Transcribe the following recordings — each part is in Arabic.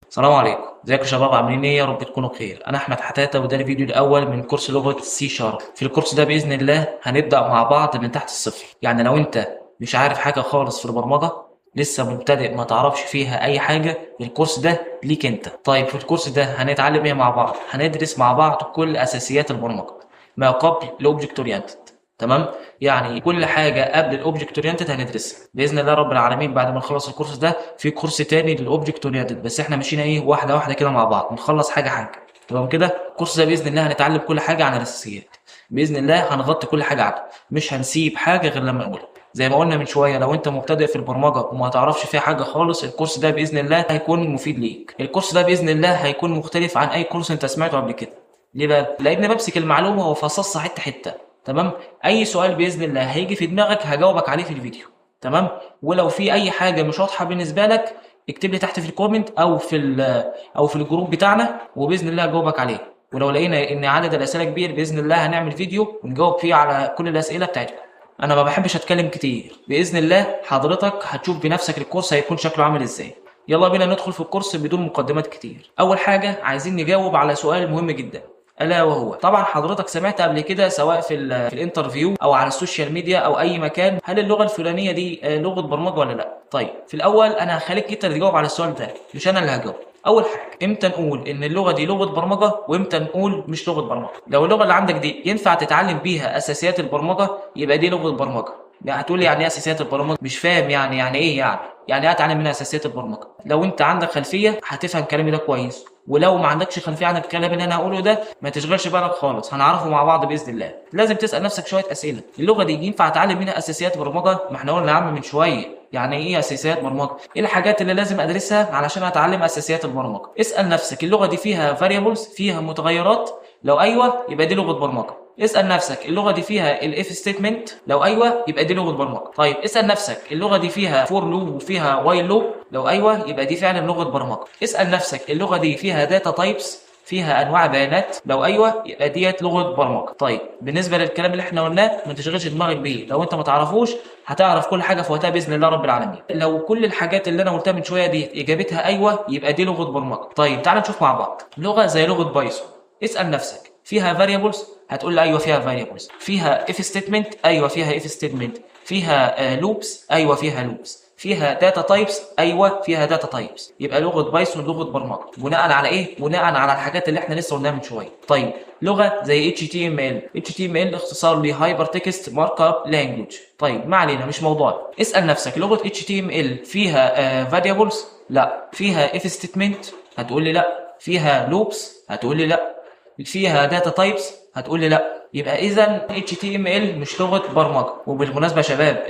السلام عليكم، ازيكم يا شباب؟ عاملين ايه؟ يا رب تكونوا بخير. انا احمد حتاته وده الفيديو الاول من كورس لغه سي شارب. في الكورس ده باذن الله هنبدا مع بعض من تحت الصفر. يعني لو انت مش عارف حاجه خالص في البرمجه، لسه مبتدئ ما تعرفش فيها اي حاجه، الكورس ده ليك انت. طيب في الكورس ده هنتعلم ايه مع بعض؟ هندرس مع بعض كل اساسيات البرمجه ما قبل الاوبجكت اورينتد. تمام. يعني كل حاجه قبل الاوبجكت اورينتد هندرسها باذن الله رب العالمين. بعد ما نخلص الكورس ده في كورس تاني للاوبجكت اورينتد، بس احنا ماشيين ايه واحده واحده كده مع بعض، نخلص حاجه حاجه. تمام كده. الكورس ده باذن الله هنتعلم كل حاجه عن الاساسيات. باذن الله هنغطي كل حاجه عنه، مش هنسيب حاجه غير لما نقولها. زي ما قلنا من شويه، لو انت مبتدئ في البرمجه وما تعرفش فيها حاجه خالص، الكورس ده باذن الله هيكون مفيد ليك. الكورس ده باذن الله هيكون مختلف عن اي كورس انت سمعته قبل كده. ليه بقى؟ لان بمسك المعلومه وافصصها حته حته. تمام. اي سؤال باذن الله هيجي في دماغك هجاوبك عليه في الفيديو. تمام. ولو في اي حاجه مش واضحه بالنسبه لك، اكتب لي تحت في الكومنت او في الجروب بتاعنا، وباذن الله هجاوبك عليه. ولو لقينا ان عدد الاسئله كبير، باذن الله هنعمل فيديو ونجاوب فيه على كل الاسئله بتاعتكم. انا ما بحبش اتكلم كتير، باذن الله حضرتك هتشوف بنفسك الكورس هيكون شكله عامل ازاي. يلا بينا ندخل في الكورس بدون مقدمات كتير. اول حاجه عايزين نجاوب على سؤال مهم جدا، الا وهو طبعا حضرتك سمعت قبل كده سواء في الانترفيو او على السوشيال ميديا او اي مكان، هل اللغه الفلانيه دي لغه برمجه ولا لا؟ طيب في الاول انا هخليك انت تجاوب على السؤال ده، مش انا اللي هجاوب. اول حاجه، امتى نقول ان اللغه دي لغه برمجه وامتى نقول مش لغه برمجه؟ لو اللغه اللي عندك دي ينفع تتعلم بيها اساسيات البرمجه، يبقى دي لغه برمجه. يعني هتقول لي يعني ايه اساسيات البرمجه؟ مش فاهم يعني ايه يعني ايه اتعلم منها اساسيات البرمجه؟ لو انت عندك خلفيه هتفهم كلامي ده كويس، ولو ما عندكش خلفيه عن الكلام اللي انا هقوله ده ما تشغلش بالك خالص، هنعرفه مع بعض باذن الله. لازم تسال نفسك شويه اسئله. اللغه دي ينفع اتعلم منها اساسيات برمجه؟ ما احنا قلنا يا عم من شويه يعني ايه اساسيات برمجه، ايه الحاجات اللي لازم ادرسها علشان اتعلم اساسيات البرمجه. اسال نفسك اللغه دي فيها فاريبلز، فيها متغيرات؟ لو ايوه يبقى دي لغه برمجه. اسال نفسك اللغه دي فيها الاف ستيتمنت؟ لو ايوه يبقى دي لغه برمجه. طيب اسال نفسك اللغه دي فيها فور لوب وفيها وايل لوب؟ لو ايوه يبقى دي فعلا لغه برمجه. اسال نفسك اللغه دي فيها داتا تايبس؟ فيها انواع بيانات؟ لو ايوه يبقى ديت لغه برمجه. طيب بالنسبه للكلام اللي احنا قلناه ما تشغلش دماغك بيه، لو انت ما تعرفوش هتعرف كل حاجه في وقتها باذن الله رب العالمين. لو كل الحاجات اللي انا قلتها من شويه دي اجابتها ايوه يبقى دي لغه برمجه. طيب تعال نشوف مع بعض لغه زي لغه بايثون. اسال نفسك فيها فاريبلز؟ هتقول لي ايوه فيها فاريبلز. فيها اف ستيتمنت؟ ايوه فيها اف ستيتمنت. فيها لوبس؟ ايوه فيها لوبس. فيها داتا تايبس؟ ايوه فيها داتا تايبس. يبقى لغه بايثون لغه برمجه. بناء على ايه؟ بناء على الحاجات اللي احنا لسه قلناها من شويه. طيب لغه زي HTML. HTML اختصار لهايبر تكست مارك اب لانجوج. طيب ما علينا مش موضوع. اسال نفسك لغه HTML فيها فاريبلز؟ لا. فيها اف ستيتمنت؟ هتقول لي لا. فيها لوبس؟ هتقول لي لا. فيها داتا تايبس؟ هتقول لي لا. يبقى اذا HTML مش لغه برمجه. وبالمناسبه يا شباب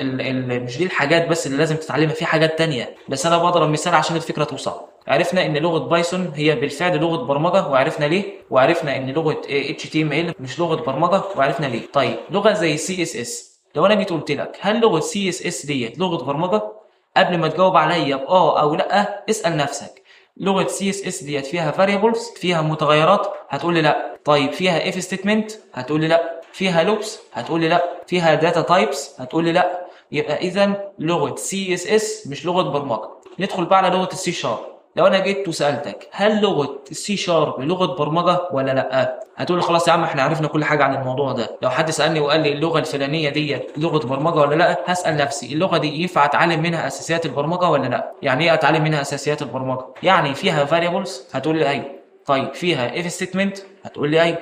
مش دي الحاجات بس اللي لازم تتعلمها، في حاجات تانية بس انا بضرب مثال عشان الفكره توصل. عرفنا ان لغه بايثون هي بالفعل لغه برمجه، وعرفنا ليه، وعرفنا ان لغه HTML مش لغه برمجه، وعرفنا ليه. طيب لغه زي CSS، لو انا جيت قلت لك هل لغه CSS ديت لغه برمجه؟ قبل ما تجاوب عليا باه او لا اسال نفسك لغه CSS ديت فيها فاريبلز؟ فيها متغيرات؟ هتقول لي لا. طيب فيها اف ستيتمنت؟ هتقول لي لا. فيها لوبس؟ هتقول لي لا. فيها داتا تايبس؟ هتقول لي لا. يبقى اذا لغه CSS مش لغه برمجه. ندخل بقى على لغه السي شارب. لو انا جيت وسالتك هل لغه السي شارب لغه برمجه ولا لا؟ هتقول لي خلاص يا عم احنا عرفنا كل حاجه عن الموضوع ده. لو حد سالني وقال لي اللغه الفلانيه ديت لغه برمجه ولا لا، هسال نفسي اللغه دي ينفع اتعلم منها اساسيات البرمجه ولا لا؟ يعني ايه اتعلم منها اساسيات البرمجه؟ يعني فيها فاريبلز؟ هتقول لي ايوه. طيب فيها اف ستيتمنت؟ هتقول لي ايوه.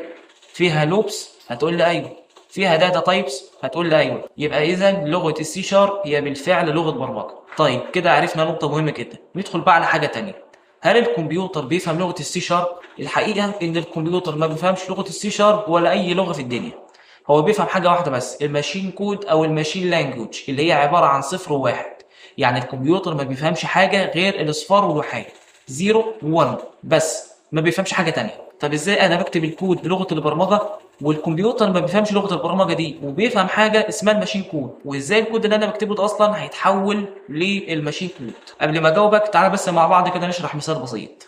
فيها لوبس؟ هتقول لي ايوه. فيها داتا تايبس؟ هتقول لي ايوه. يبقى اذا لغه السي شارب هي بالفعل لغه برمجه. طيب كده عرفنا نقطه مهمه جدا. ندخل بقى على حاجه تانية. هل الكمبيوتر بيفهم لغه السي شارب؟ الحقيقه ان الكمبيوتر ما بيفهمش لغه السي شارب ولا اي لغه في الدنيا. هو بيفهم حاجه واحده بس، الماشين كود او الماشين لانجوج، اللي هي عباره عن صفر وواحد. يعني الكمبيوتر ما بيفهمش حاجه غير الاصفار والوحيد، 0 1 بس، ما بيفهمش حاجه تانية. طب ازاي انا بكتب الكود بلغه البرمجه والكمبيوتر ما بيفهمش لغه البرمجه دي وبيفهم حاجه اسمها الماشين كود؟ وازاي الكود اللي انا بكتبه ده اصلا هيتحول للماشين كود؟ قبل ما اجاوبك تعالى بس مع بعض كده نشرح مثال بسيط.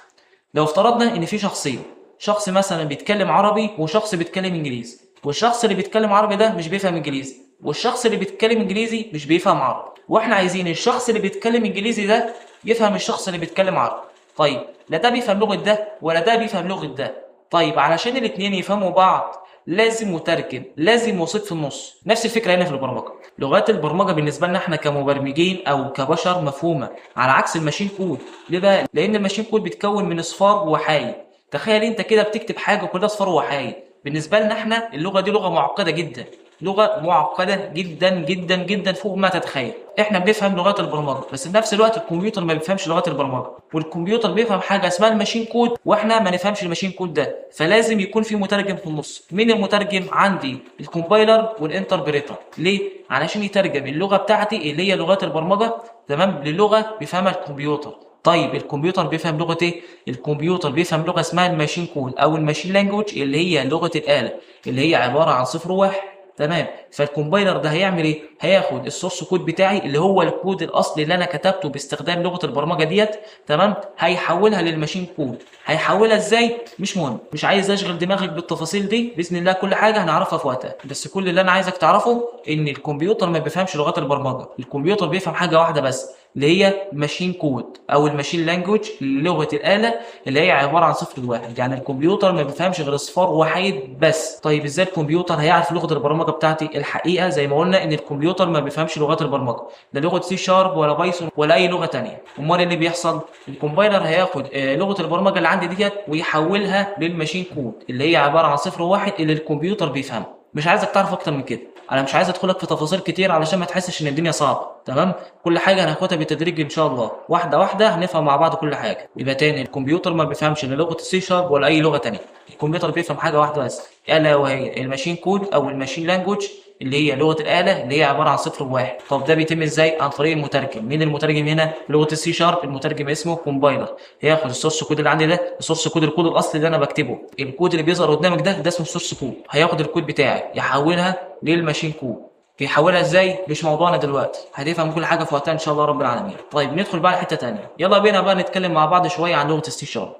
لو افترضنا ان في شخصين، شخص مثلا بيتكلم عربي وشخص بيتكلم انجليزي، والشخص اللي بيتكلم عربي ده مش بيفهم انجليزي، والشخص اللي بيتكلم انجليزي مش بيفهم عربي، واحنا عايزين الشخص اللي بيتكلم انجليزي ده يفهم الشخص اللي بيتكلم عربي. طيب لا ده بيفهم لغه ده ولا ده بيفهم لغه ده. طيب علشان الاتنين يفهموا بعض لازم مترجم، لازم وسيط في النص. نفس الفكره هنا في البرمجه. لغات البرمجه بالنسبه لنا احنا كمبرمجين او كبشر مفهومه، على عكس الماشين كود. ليه بقى؟ لان الماشين كود بيتكون من اصفار وحايد. تخيل انت كده بتكتب حاجه كلها اصفار وحايد. بالنسبه لنا احنا اللغه دي لغه معقده جدا، لغه معقده جدا جدا جدا فوق ما تتخيل. احنا بنفهم لغات البرمجه، بس في نفس الوقت الكمبيوتر ما بيفهمش لغات البرمجه، والكمبيوتر بيفهم حاجه اسمها الماشين كود واحنا ما نفهمش الماشين كود ده. فلازم يكون في مترجم في النص. مين المترجم؟ عندي الكومبايلر والانتربريتر. ليه؟ علشان يترجم اللغه بتاعتي اللي هي لغات البرمجه تمام للغه بيفهمها الكمبيوتر. طيب الكمبيوتر بيفهم لغه ايه؟ الكمبيوتر بيفهم لغه اسمها الماشين كود او الماشين لانجوج اللي هي لغه الاله، اللي هي عباره عن صفر وواحد. تمام. فالكومبايلر ده هيعمل ايه؟ هياخد السورس كود بتاعي اللي هو الكود الاصلي اللي انا كتبته باستخدام لغه البرمجه ديت، تمام، هيحولها للماشين كود. هيحولها ازاي؟ مش مهم، مش عايز اشغل دماغك بالتفاصيل دي، باذن الله كل حاجه هنعرفها في وقتها. بس كل اللي انا عايزك تعرفه ان الكمبيوتر ما بيفهمش لغات البرمجه، الكمبيوتر بيفهم حاجه واحده بس اللي هي ماشين كود او الماشين لانجوج، لغه الاله اللي هي عباره عن صفر وواحد. يعني الكمبيوتر ما بيفهمش غير اصفار وحيد بس. طيب ازاي الكمبيوتر هيعرف لغه البرمجه بتاعتي؟ الحقيقه زي ما قلنا ان الكمبيوتر ما بيفهمش لغات البرمجه، لا لغه سي شارب ولا بايثون ولا اي لغه ثانيه. امال اللي بيحصل؟ الكومبايلر هياخد لغه البرمجه اللي عندي ديت ويحولها للماشين كود اللي هي عباره عن صفر وواحد اللي الكمبيوتر بيفهمها. مش عايزك تعرف اكتر من كده، انا مش عايز ادخلك في تفاصيل كتير علشان ما تحسش ان الدنيا صعبه. تمام. كل حاجه هناخدها بالتدريج ان شاء الله، واحده واحده هنفهم مع بعض كل حاجه. يبقى تاني، الكمبيوتر ما بيفهمش لا لغه السي شارب ولا اي لغه تانية. الكمبيوتر بيفهم حاجه واحده بس الا وهي الماشين كود او الماشين لانجوج اللي هي لغه الاله اللي هي عباره عن صفر وواحد. طب ده بيتم ازاي؟ عن طريق المترجم. مين المترجم هنا؟ لغه السي شارب المترجم اسمه كومبايلر. هياخد السورس كود اللي عندي ده، السورس كود الكود الاصلي اللي انا بكتبه، الكود اللي بيظهر قدامك ده اسمه السورس كود. هياخد الكود بتاعي يحولها للماشين كود. بيحولها ازاي؟ مش موضوعنا دلوقتي، هتفهم كل حاجه في وقتها ان شاء الله رب العالمين. طيب ندخل بقى لحته ثانيه. يلا بينا بقى نتكلم مع بعض شويه عن لغه السي شارب.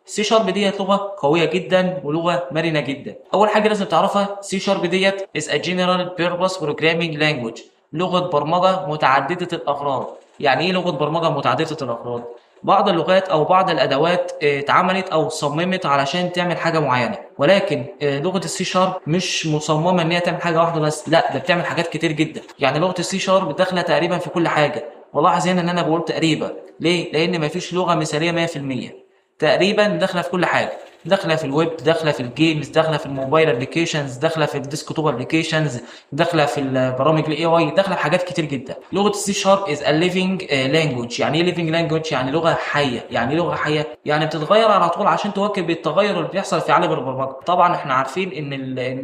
السي شارب ديت لغه قويه جدا ولغه مرنه جدا. اول حاجه لازم تعرفها، سي شارب ديت is a general purpose programming language، لغه برمجه متعدده الاغراض. يعني ايه لغه برمجه متعدده الاغراض؟ بعض اللغات او بعض الادوات اتعملت او صممت علشان تعمل حاجه معينه، ولكن لغه السي شارب مش مصممه ان هي تعمل حاجه واحده بس، لا ده بتعمل حاجات كتير جدا. يعني لغه السي شارب داخله تقريبا في كل حاجه. ولاحظ هنا ان انا بقول تقريبا، ليه؟ لان مفيش لغه مثاليه 100%. تقريبا داخله في كل حاجه، داخله في الويب، داخله في الجيمز، داخله في الموبايل ابلكيشنز، داخله في الديسكتوب ابلكيشنز، داخله في البرامج الاي اي، داخله في حاجات كتير جدا. لغه السي شارب از ا ليفنج لانجوج. يعني ايه ليفنج لانجوج؟ يعني لغه حيه. يعني ايه لغه حيه؟ يعني بتتغير على طول عشان تواكب التغير اللي بيحصل في عالم البرمجه. طبعا احنا عارفين ان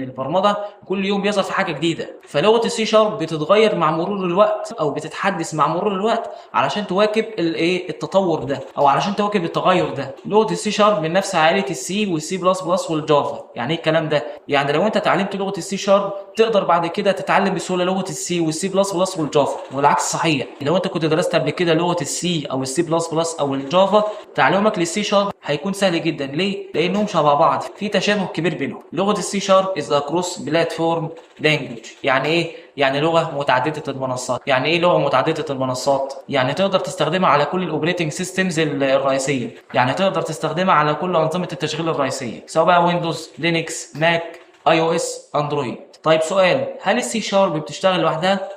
البرمجه كل يوم بيظهر في حاجه جديده، فلغه السي شارب بتتغير مع مرور الوقت او بتتحدث مع مرور الوقت علشان تواكب الايه التطور ده او علشان تواكب التغير ده. لغه السي شارب من نفس عائله السي والسي بلس بلس والجافا. يعني ايه الكلام ده؟ يعني لو انت اتعلمت لغه السي شارب تقدر بعد كده تتعلم بسهوله لغه السي والسي بلس بلس والجافا، والعكس صحيح. لو انت كنت درست قبل كده لغه السي او السي بلس بلس او الجافا، تعلمك للسي شارب هيكون سهل جدا. ليه؟ لانهم شبه بعض، في تشابه كبير بينهم. لغه السي شارب از ا كروس بلاتفورم لانجوج. يعني ايه؟ يعني لغه متعدده المنصات. يعني ايه لغه متعدده المنصات؟ يعني تقدر تستخدمها على كل الاوبريتنج سيستمز الرئيسيه. يعني تقدر تستخدمها على كل انظمه التشغيل الرئيسيه، سواء بقى ويندوز، لينكس، ماك، اي او اس، اندرويد. طيب سؤال، هل السي شارب بتشتغل لوحدها؟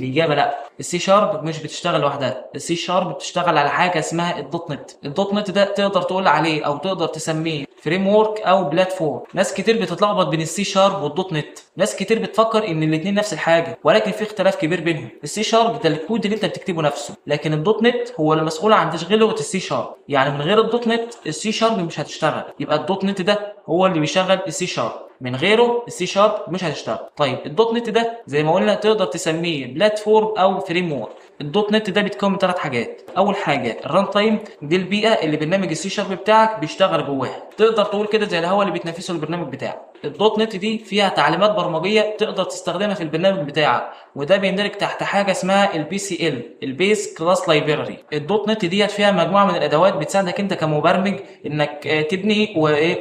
الإجابة لا، السي شارب مش بتشتغل لوحدها. السي شارب بتشتغل على حاجة اسمها الدوت نت. الدوت نت ده تقدر تقول عليه أو تقدر تسميه فريم وورك أو بلاتفورم. ناس كتير بتتلخبط بين السي شارب والدوت نت، ناس كتير بتفكر إن الاتنين نفس الحاجة، ولكن في اختلاف كبير بينهم. السي شارب ده الكود اللي أنت بتكتبه نفسه، لكن الدوت نت هو المسؤول عن تشغيل لغة السي شارب. يعني من غير الدوت نت السي شارب مش هتشتغل، يبقى الدوت نت ده هو اللي بيشغل السي شارب، من غيره السي شارب مش هتشتغل. طيب الدوت نت ده زي ما قلنا تقدر تسميه بلاتفورم او فريم وورك. الدوت نت ده بيتكون من 3 حاجات. اول حاجه الران تايم، دي البيئه اللي برنامج السي شارب بتاعك بيشتغل جواها، تقدر تقول كده زي الهواء اللي بيتنفسه البرنامج بتاعك. الدوت نت دي فيها تعليمات برمجيه تقدر تستخدمها في البرنامج بتاعك، وده بيندرج تحت حاجه اسمها البي سي ال، البيس كلاس لايبراري. الدوت نت ديت فيها مجموعه من الادوات بتساعدك انت كمبرمج انك تبني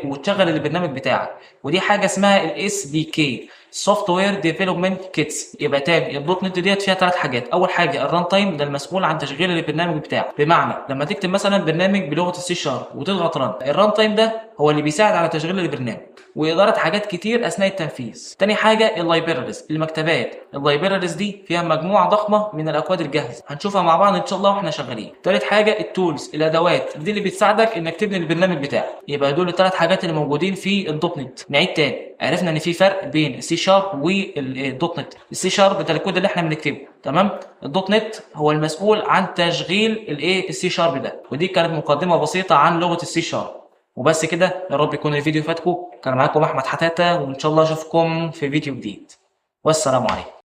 وتشغل البرنامج بتاعك، ودي حاجه اسمها الاس دي كي، سوفت وير ديفلوبمنت كيتس. يبقى تاني الدوت نت ديت فيها 3 حاجات. اول حاجه الران تايم، ده المسؤول عن تشغيل البرنامج بتاعك، بمعنى لما تكتب مثلا برنامج بلغه السي شارب وتضغط ران، الران تايم ده هو اللي بيساعد على تشغيل البرنامج واداره حاجات كتير اثناء التنفيذ. تاني حاجه اللايبراريز، المكتبات. اللايبراريز دي فيها مجموعه ضخمه من الاكواد الجاهزه هنشوفها مع بعض ان شاء الله واحنا شغالين. تالت حاجه التولز، الادوات دي اللي بتساعدك انك تبني البرنامج بتاعك. يبقى دول الثلاث حاجات اللي موجودين في الدوت نت. نعيد تاني، عرفنا ان في فرق بين السي شارب والدوت نت. السي شارب ده الكود اللي احنا بنكتبه، تمام. الدوت نت هو المسؤول عن تشغيل الايه السي شارب ده. ودي كانت مقدمه بسيطه عن لغه السي شارب وبس كده. يا رب يكون الفيديو فاتكم. كان معاكم احمد حتاته، وان شاء الله اشوفكم في فيديو جديد، والسلام عليكم.